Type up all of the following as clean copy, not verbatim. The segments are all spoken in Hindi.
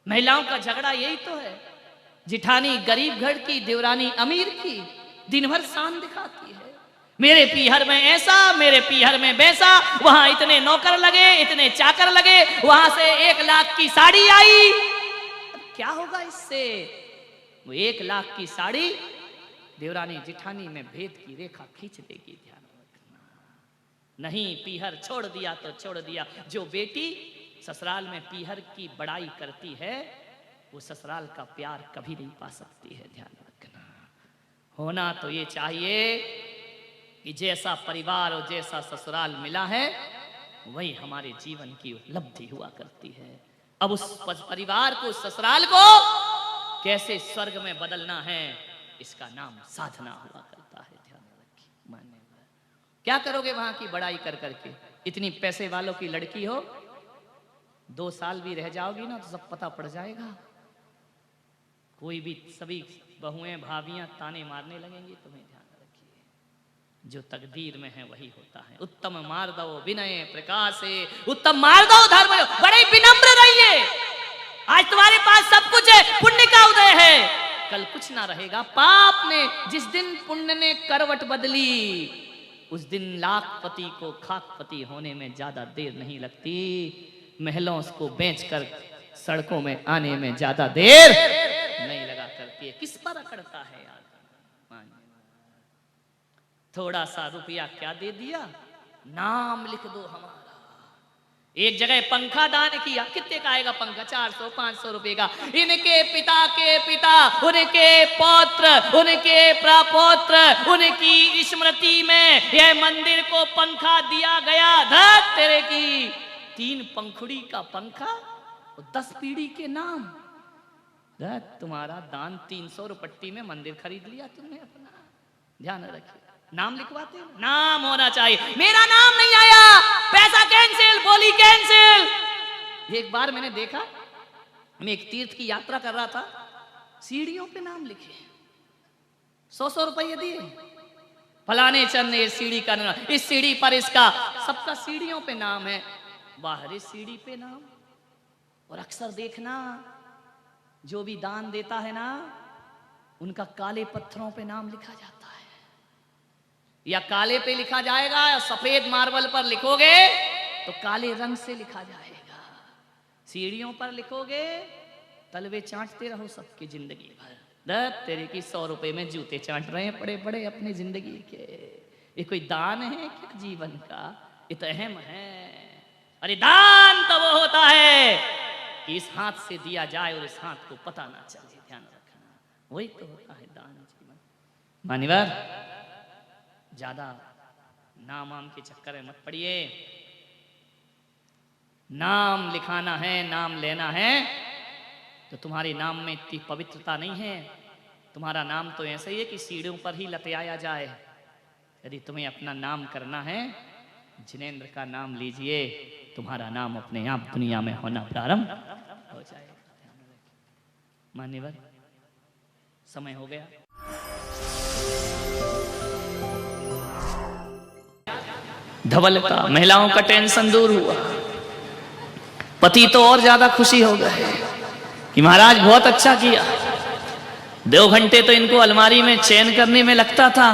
महिलाओं का झगड़ा यही तो है। जिठानी गरीब घर की, देवरानी अमीर की, दिन भर शान दिखाती है। मेरे पीहर में ऐसा, मेरे पीहर में वैसा, वहां इतने नौकर लगे, इतने चाकर लगे, वहां से 1 लाख की साड़ी आई। क्या होगा इससे? वो 1 लाख की साड़ी देवरानी जिठानी में भेद की रेखा खींच देगी। ध्यान रखना। नहीं, पीहर छोड़ दिया तो छोड़ दिया। जो बेटी ससुराल में पीहर की बड़ाई करती है, वो ससुराल का प्यार कभी नहीं पा सकती है। ध्यान रखना। होना तो ये चाहिए कि जैसा परिवार और जैसा ससुराल मिला है, वही हमारे जीवन की उपलब्धि हुआ करती है। अब उस परिवार को, उस ससुराल को कैसे स्वर्ग में बदलना है, इसका नाम साधना हुआ करता है। ध्यान रखिए। मानने क्या करोगे वहां की बड़ाई कर करके? इतनी पैसे वालों की लड़की हो, 2 साल भी रह जाओगी ना तो सब पता पड़ जाएगा। कोई भी, सभी बहुएं भाभियां ताने मारने लगेंगी तुम्हें। ध्यान रखिए, जो तकदीर में है वही होता है। उत्तम मार्दव विनय प्रकाश है, उत्तम मार्दव धर्म। बड़े विनम्र रहिए। आज तुम्हारे पास सब कुछ है, पुण्य का उदय है, कल कुछ ना रहेगा। पाप ने जिस दिन पुण्य ने करवट बदली, उस दिन लाखपति को खाकपति होने में ज्यादा देर नहीं लगती। महलों को बेचकर सड़कों में आने में ज्यादा देर नहीं लगा करती है। किस पर अकड़ता है यार? थोड़ा सा रुपया क्या दे दिया, नाम लिख दो हमारा। एक जगह पंखा दान किया, कितने का आएगा पंखा? 400-500 रुपए का। इनके पिता के पिता, उनके पौत्र, उनके प्रपौत्र, उनकी स्मृति में यह मंदिर को पंखा दिया गया। धत तेरे की 3 पंखुड़ी का पंखा और 10 पीढ़ी के नाम। धत तुम्हारा दान 300 रुपट्टी में मंदिर खरीद लिया तुमने अपना। ध्यान रखिए, नाम लिखवाते हो, नाम होना चाहिए। मेरा नाम नहीं आया, पैसा कैंसिल, बोली कैंसिल। एक बार मैंने देखा, मैं एक तीर्थ की यात्रा कर रहा था, सीढ़ियों पे नाम लिखे, 100-100 रुपये दिए। फलाने चंद ने इस सीढ़ी का नाम, इस सीढ़ी पर इसका, सबका सीढ़ियों पे नाम है, बाहरी सीढ़ी पे नाम। और अक्सर देखना, जो भी दान देता है ना, उनका काले पत्थरों पे नाम लिखा जाता है। या काले पे लिखा जाएगा, या सफेद मार्बल पर लिखोगे तो काले रंग से लिखा जाएगा। सीढ़ियों पर लिखोगे, तलवे चाटते रहो सबकी जिंदगी भर। दत्त तेरे की 100 रुपए में जूते चाट रहे हैं पड़े पड़े अपनी जिंदगी के। ये कोई दान है क्या जीवन का? ये तो अहम है। अरे दान तो वो होता है कि इस हाथ से दिया जाए और इस हाथ को पता ना चले। ध्यान रखना, वही तो होता है दान जीवन। मान्यवर, ज्यादा नाम वाम के चक्कर में मत पड़िए। नाम लिखाना है, नाम लेना है, तो तुम्हारे नाम में इतनी पवित्रता नहीं है। तुम्हारा नाम तो ऐसे ही है कि सीढ़ियों पर ही लटकाया जाए। यदि तुम्हें अपना नाम करना है, जिनेंद्र का नाम लीजिए, तुम्हारा नाम अपने आप दुनिया में होना प्रारंभ हो जाएगा। मान्यवर, समय हो गया। धवल का, महिलाओं का टेंशन दूर हुआ। पति तो और ज्यादा खुशी हो गए कि महाराज बहुत अच्छा किया। 2 घंटे तो इनको अलमारी में चयन करने में लगता था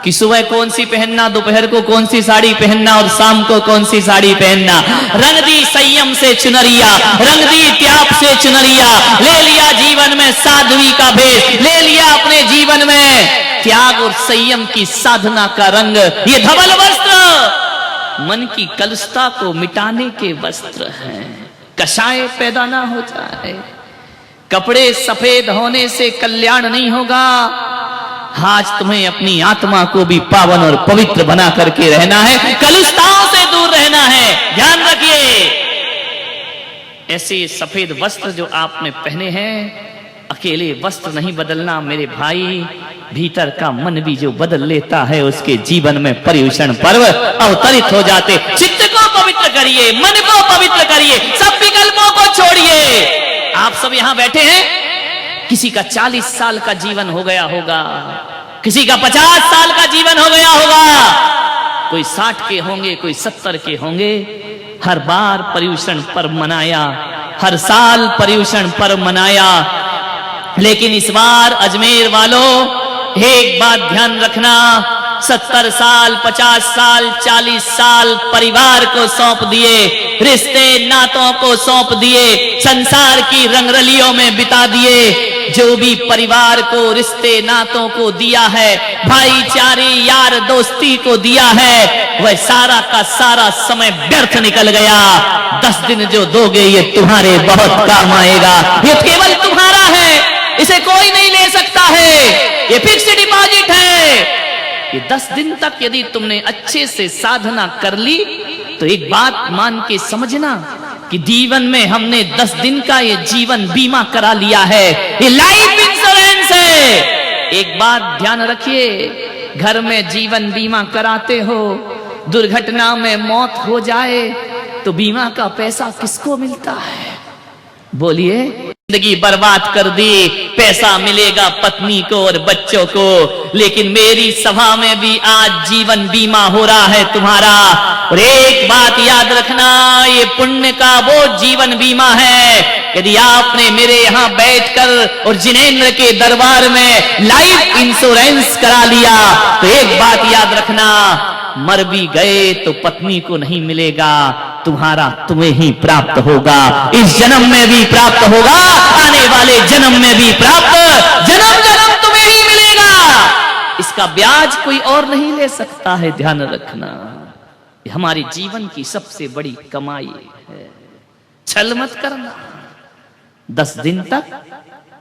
कि सुबह कौन सी पहनना, दोपहर को कौन सी साड़ी पहनना और शाम को कौन सी साड़ी पहनना। रंग दी संयम से चुनरिया, रंग दी त्याग से चुनरिया, ले लिया जीवन में साध्वी का भेद, ले लिया अपने जीवन में त्याग और संयम की साधना का रंग। ये धवल वस्त्र मन की कलुषता को मिटाने के वस्त्र हैं। कषाय पैदा ना हो जाए। कपड़े सफेद होने से कल्याण नहीं होगा। आज तुम्हें अपनी आत्मा को भी पावन और पवित्र बना करके रहना है, कलुषताओं से दूर रहना है। ध्यान रखिए, ऐसे सफेद वस्त्र जो आपने पहने हैं, अकेले वस्त्र नहीं बदलना मेरे भाई, भीतर का मन भी जो बदल लेता है, उसके जीवन में पर्युषण पर्व अवतरित हो जाते। चित्त को पवित्र करिए, मन को पवित्र करिए, सब विकल्पों को छोड़िए। आप सब यहाँ बैठे हैं, किसी का 40 साल का जीवन हो गया होगा, किसी का 50 साल का जीवन हो गया होगा, कोई 60 के होंगे, कोई 70 के होंगे। हर बार पर्युषण पर्व मनाया, हर साल पर्युषण पर्व मनाया, लेकिन इस बार अजमेर वालों एक बात ध्यान रखना, 70 साल 50 साल 40 साल परिवार को सौंप दिए, रिश्ते नातों को सौंप दिए, संसार की रंगरलियों में बिता दिए। जो भी परिवार को रिश्ते नातों को दिया है, भाईचारे यार दोस्ती को दिया है, वह सारा का सारा समय व्यर्थ निकल गया। 10 दिन जो दोगे ये तुम्हारे बहुत काम आएगा, ये केवल तुम्हारा है, इसे कोई नहीं ले सकता है, ये फिक्स्ड डिपॉजिट है। ये 10 दिन तक यदि तुमने अच्छे से साधना कर ली तो एक बात मान के समझना कि जीवन में हमने 10 दिन का ये जीवन बीमा करा लिया है, ये लाइफ इंश्योरेंस है। एक बात ध्यान रखिए, घर में जीवन बीमा कराते हो, दुर्घटना में मौत हो जाए तो बीमा का पैसा किसको मिलता है? बोलिए। जिंदगी बर्बाद कर दी, पैसा मिलेगा पत्नी को और बच्चों को, लेकिन मेरी सभा में भी आज जीवन बीमा हो रहा है तुम्हारा। और एक बात याद रखना, ये पुण्य का वो जीवन बीमा है, यदि आपने मेरे यहाँ बैठकर और जिनेंद्र के दरबार में लाइफ इंश्योरेंस करा लिया तो एक बात याद रखना, मर भी गए तो पत्नी को नहीं मिलेगा, तुम्हारा तुम्हें ही प्राप्त होगा। इस जन्म में भी प्राप्त होगा, आने वाले जन्म में भी प्राप्त, जन्म जन्म तुम्हें ही मिलेगा। इसका ब्याज कोई और नहीं ले सकता है, ध्यान रखना। ये हमारे जीवन की सबसे बड़ी कमाई है, छल मत करना। 10 दिन तक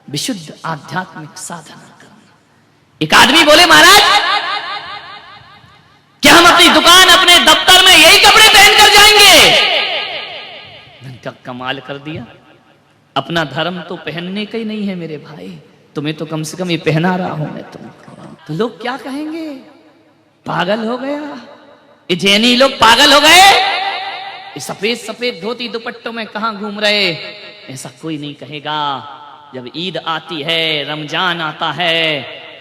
विशुद्ध आध्यात्मिक साधना करना। एक आदमी बोले, महाराज क्या हम अपनी दुकान अपने दफ्तर में यही कपड़े पहनकर जाएंगे? मैंने क्या कमाल कर दिया, अपना धर्म तो पहनने का ही नहीं है मेरे भाई, तुम्हें तो कम से कम ये पहना रहा हूं मैं तुमको, तो लोग क्या कहेंगे? पागल हो गया, ये जैनी लोग पागल हो गए, ये सफेद सफेद धोती दुपट्टों में कहां घूम रहे? ऐसा कोई नहीं कहेगा। जब ईद आती है, रमजान आता है,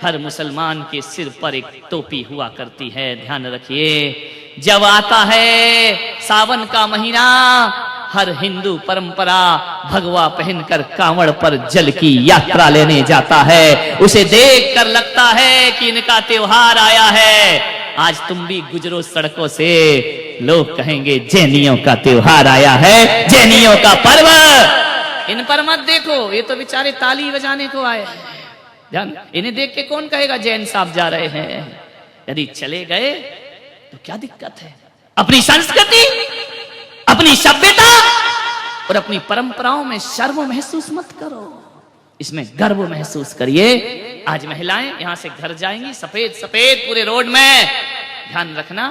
हर मुसलमान के सिर पर एक टोपी हुआ करती है, ध्यान रखिए। जब आता है सावन का महीना, हर हिंदू परंपरा भगवा पहनकर कांवड़ पर जल की यात्रा लेने जाता है। उसे देखकर लगता है कि इनका त्योहार आया है। आज तुम भी गुजरो सड़कों से, लोग कहेंगे जैनियों का त्योहार आया है, जैनियों का पर्व। इन पर मत देखो, ये तो बेचारे ताली बजाने को आए हैं, ध्यान। इन्हें देख के कौन कहेगा जैन साहब जा रहे हैं? यदि चले गए तो क्या दिक्कत है? अपनी संस्कृति, अपनी सभ्यता और अपनी परंपराओं में शर्म महसूस मत करो, इसमें गर्व महसूस करिए। आज महिलाएं यहां से घर जाएंगी, सफेद सफेद पूरे रोड में, ध्यान रखना,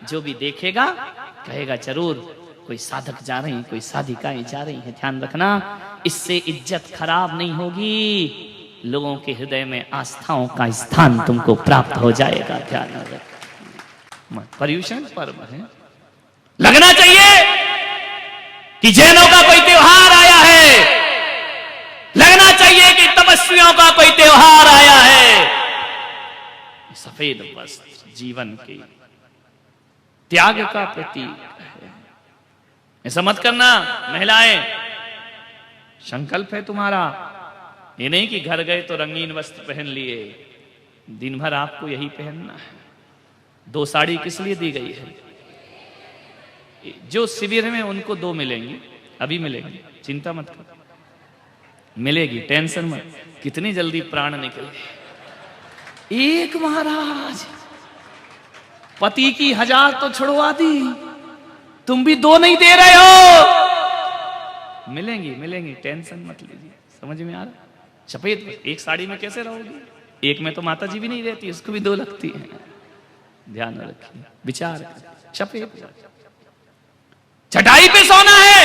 जो भी देखेगा कहेगा जरूर कोई साधक जा रही, कोई साधिकाएं जा रही है, ध्यान रखना। इससे इज्जत खराब नहीं होगी, लोगों के हृदय में आस्थाओं का स्थान तुमको प्राप्त हो जाएगा, ध्यान रखना। पर्युषण पर्व है, लगना चाहिए कि जैनों का कोई त्योहार आया है, लगना चाहिए कि तपस्वियों का कोई त्योहार आया है। सफेद वस्त्र जीवन के त्याग का प्रतीक है। ऐसा मत करना महिलाएं, संकल्प है तुम्हारा, ये नहीं कि घर गए तो रंगीन वस्त्र पहन लिए, दिन भर आपको यही पहनना है। 2 साड़ी किस लिए दी गई है? जो शिविर में उनको 2 मिलेंगी, अभी मिलेंगी, चिंता मत करो, मिलेगी, टेंशन मत। कितनी जल्दी प्राण निकले। एक महाराज पति की 1000 तो छुड़वा दी, तुम भी 2 नहीं दे रहे हो। मिलेंगी मिलेंगी, टेंशन मत लीजिए, समझ में आ रहा? सफेद एक साड़ी में कैसे रहोगी? एक में तो माता जी भी नहीं रहती, उसको भी 2 लगती है, ध्यान रखिए, विचार करें। सफेद चटाई पे सोना है,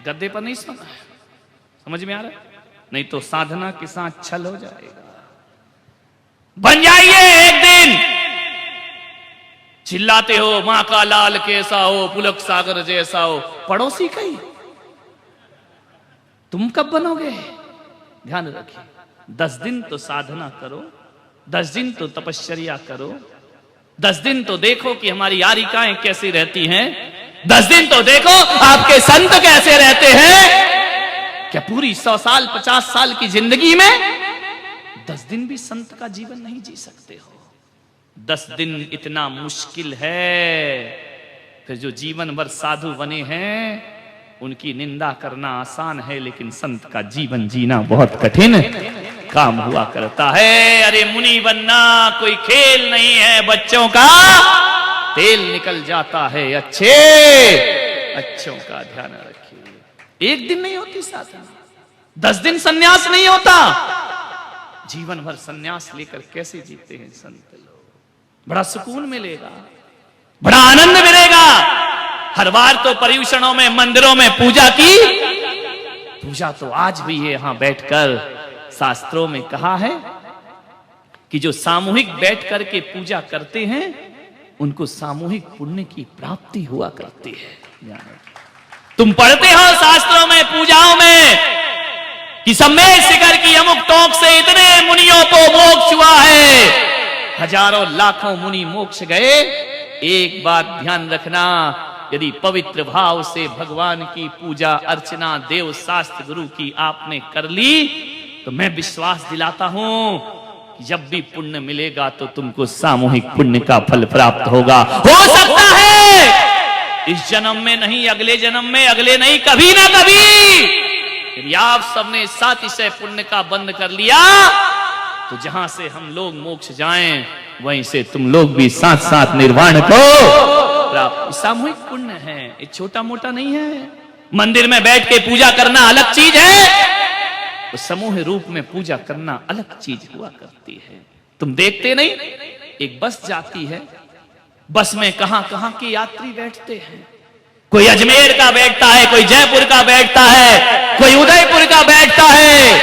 गद्दे पर नहीं सोना है, समझ में आ रहा? नहीं तो साधना के साथ छल हो जाएगा। बन जाइए एक दिन, चिल्लाते हो मां का लाल कैसा हो, पुलक सागर जैसा हो, पड़ोसी कहीं, तुम कब बनोगे? ध्यान रखिए, 10 दिन तो साधना करो, 10 दिन तो तपश्चर्या करो, 10 दिन तो देखो कि हमारी यारिकाएं कैसी रहती हैं। 10 दिन तो देखो आपके संत कैसे रहते हैं। क्या पूरी 100 साल 50 साल की जिंदगी में 10 दिन भी संत का जीवन नहीं जी सकते हो। 10 दिन इतना मुश्किल है, फिर जो जीवन भर साधु बने हैं उनकी निंदा करना आसान है, लेकिन संत का जीवन जीना बहुत कठिन काम हुआ करता है। अरे मुनि बनना कोई खेल नहीं है, बच्चों का तेल निकल जाता है। अच्छों का ध्यान रखिए। एक दिन नहीं होती साधना, 10 दिन सन्यास नहीं होता। जीवन भर सन्यास लेकर कैसे जीते हैं संत लोग। बड़ा सुकून मिलेगा, बड़ा आनंद मिलेगा। हर बार तो पर्यूषणों में मंदिरों में पूजा की, पूजा तो आज भी है। यहां बैठकर शास्त्रों में कहा है कि जो सामूहिक बैठ करके पूजा करते हैं उनको सामूहिक पुण्य की प्राप्ति हुआ करती है। तुम पढ़ते हो शास्त्रों में पूजाओं में कि सम्मेद शिखर की अमुक टोक से इतने मुनियों को मोक्ष हुआ है, हजारों लाखों मुनि मोक्ष गए। एक बात ध्यान रखना, यदि पवित्र भाव से भगवान की पूजा अर्चना देव शास्त्र गुरु की आपने कर ली तो मैं विश्वास दिलाता हूं कि जब भी पुण्य मिलेगा तो तुमको सामूहिक पुण्य का फल प्राप्त होगा। हो सकता है इस जन्म में नहीं, अगले जन्म में, अगले नहीं, कभी ना कभी यदि आप सबने सातिशय पुण्य का बंद कर लिया तो जहां से हम लोग मोक्ष जाएं वहीं से तुम लोग भी साथ साथ निर्वाण को प्राप्त। सामूहिक पुण्य है, ये छोटा मोटा नहीं है। मंदिर में बैठ के पूजा करना अलग चीज है, तो समूह रूप में पूजा करना अलग चीज हुआ करती है। तुम देखते नहीं, एक बस जाती है, बस में कहां कहां के यात्री बैठते हैं। कोई अजमेर का बैठता है, कोई जयपुर का बैठता है, कोई उदयपुर का बैठता है,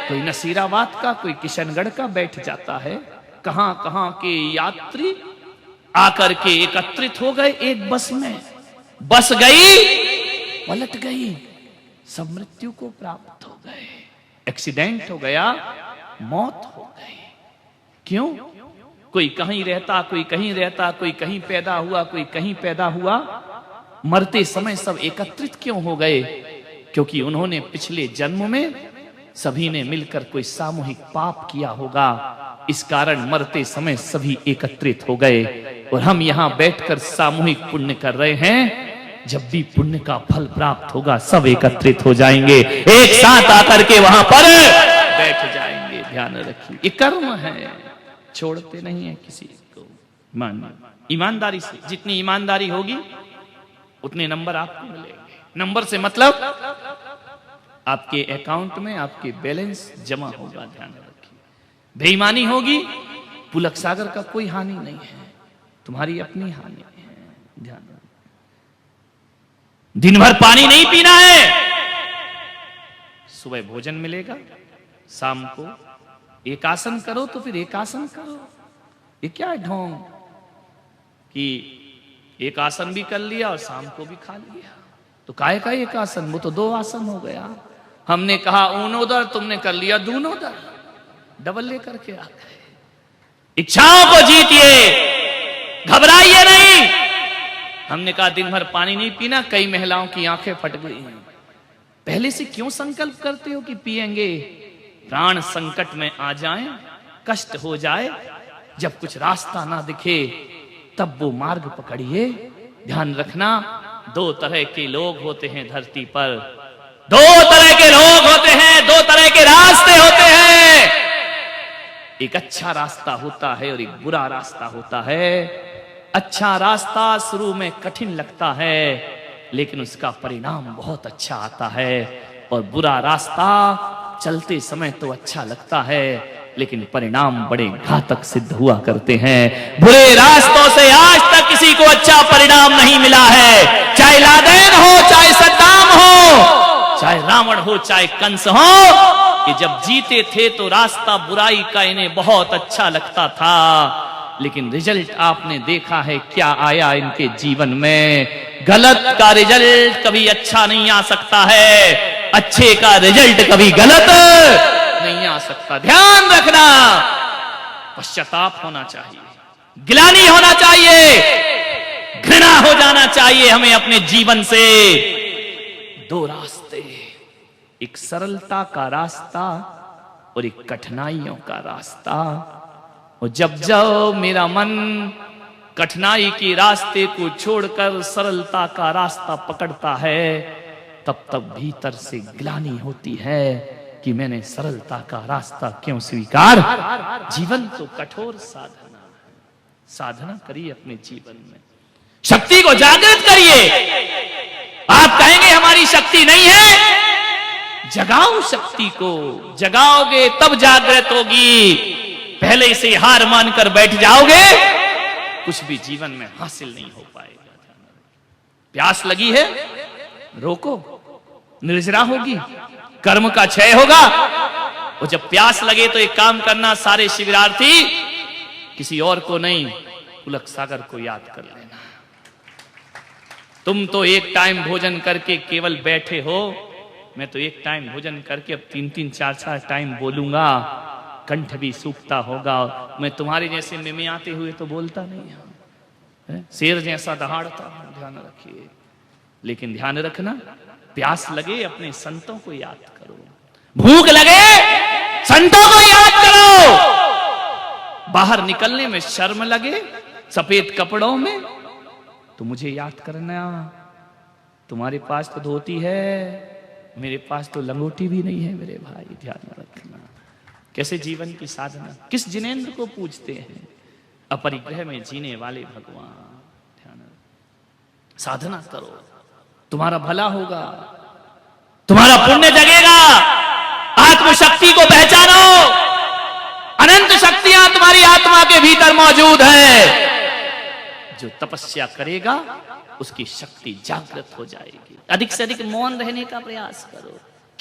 कोई नसीराबाद का, कोई किशनगढ़ का बैठ जाता है। कहां कहां के यात्री आकर के एकत्रित हो गए एक बस में। बस गई, पलट गई, सब मृत्यु को प्राप्त हो गए। एक्सीडेंट हो गया, मौत हो गई। क्यों? कोई कहीं रहता, कोई कहीं रहता, कोई कहीं पैदा हुआ, कोई कहीं पैदा हुआ। मरते समय सब एकत्रित क्यों हो गए? क्योंकि उन्होंने पिछले जन्म में सभी ने मिलकर कोई सामूहिक पाप किया होगा, इस कारण मरते समय सभी एकत्रित हो गए। और हम यहां बैठकर सामूहिक पुण्य कर रहे हैं। जब भी पुण्य का फल प्राप्त होगा सब एकत्रित हो जाएंगे, एक साथ आकर के वहां पर बैठ जाएंगे। ध्यान रखिए, ये कर्म है, छोड़ते नहीं है किसी को। ईमानदारी से, जितनी ईमानदारी होगी उतने नंबर आपको मिलेंगे। नंबर से मतलब आपके अकाउंट में आपके बैलेंस जमा होगा। ध्यान रखिए, बेईमानी होगी, पुलक सागर का कोई हानि नहीं है, तुम्हारी अपनी हानि है। ध्यान, दिन भर पानी नहीं पीना है, सुबह भोजन मिलेगा, शाम को एक आसन करो तो फिर एक आसन करो। ये क्या है ढोंग कि एक आसन भी कर लिया और शाम को भी खा लिया, तो काहे का एक आसन? वो तो 2 आसन हो गया। हमने कहा ऊनोदर, तुमने कर लिया दूनोदर, डबल लेकर के आ गए। इच्छाओं को जीतिए, घबराइए नहीं। हमने कहा दिन भर पानी नहीं पीना, कई महिलाओं की आंखें फट गई हैं। पहले से क्यों संकल्प करते हो कि पिएंगे? प्राण संकट में आ जाएं, कष्ट हो जाए, जब कुछ रास्ता ना दिखे तब वो मार्ग पकड़िए। ध्यान रखना, 2 तरह के लोग होते हैं धरती पर, 2 तरह के लोग होते हैं, 2 तरह के रास्ते होते हैं। एक अच्छा रास्ता होता है और एक बुरा रास्ता होता है। अच्छा रास्ता शुरू में कठिन लगता है लेकिन उसका परिणाम बहुत अच्छा आता है, और बुरा रास्ता चलते समय तो अच्छा लगता है लेकिन परिणाम बड़े घातक सिद्ध हुआ करते हैं। बुरे रास्तों से आज तक किसी को अच्छा परिणाम नहीं मिला है, चाहे लादेन हो, चाहे सद्दाम हो, चाहे रावण हो, चाहे कंस हो। ये जब जीते थे तो रास्ता बुराई का इन्हें बहुत अच्छा लगता था, लेकिन रिजल्ट आपने देखा है क्या आया इनके जीवन में। गलत का रिजल्ट कभी अच्छा नहीं आ सकता है, अच्छे का रिजल्ट कभी गलत नहीं आ सकता। ध्यान रखना, पश्चाताप होना चाहिए, गिलानी होना चाहिए, घृणा हो जाना चाहिए हमें अपने जीवन से। दो रास्ते, एक सरलता का रास्ता और एक कठिनाइयों का रास्ता। और जब जब मेरा मन कठिनाई के रास्ते को छोड़कर सरलता का रास्ता पकड़ता है, तब तब भीतर से ग्लानि होती है कि मैंने सरलता का रास्ता क्यों स्वीकार। जीवन तो कठोर साधना है, साधना करिए अपने जीवन में, शक्ति को जागृत करिए। आप कहेंगे हमारी शक्ति नहीं है, जगाओ शक्ति को, जगाओगे तब जागृत होगी। पहले से हार मानकर बैठ जाओगे, कुछ भी जीवन में हासिल नहीं हो पाएगा। प्यास लगी है, रोको, निर्जरा होगी, कर्म का क्षय होगा। और जब प्यास लगे तो एक काम करना, सारे शिविरार्थी किसी और को नहीं, पुलक सागर को याद कर लेना। तुम तो एक टाइम भोजन करके केवल बैठे हो, मैं तो एक टाइम भोजन करके अब 3-3, 4-4 टाइम बोलूंगा, कंठ भी सूखता होगा। मैं तुम्हारे जैसे मिमियाते हुए तो बोलता नहीं हूं, शेर जैसा दहाड़ता हूं, ध्यान रखिए। लेकिन ध्यान रखना, प्यास लगे अपने संतों को याद करो, भूख लगे संतों को याद करो। बाहर निकलने में शर्म लगे सफेद कपड़ों में, तो मुझे याद करना। तुम्हारे पास तो धोती है, मेरे पास तो लंगोटी भी नहीं है मेरे भाई, ध्यान रखना। कैसे जीवन की साधना, किस जिनेंद्र को पूजते हैं? अपरिग्रह में जीने वाले भगवान। ध्यान, साधना करो, तुम्हारा भला होगा, तुम्हारा पुण्य जगेगा। आत्मशक्ति को पहचानो, अनंत शक्तियां तुम्हारी आत्मा के भीतर मौजूद है। जो तपस्या करेगा उसकी शक्ति जागृत हो जाएगी। अधिक से अधिक मौन रहने का प्रयास करो।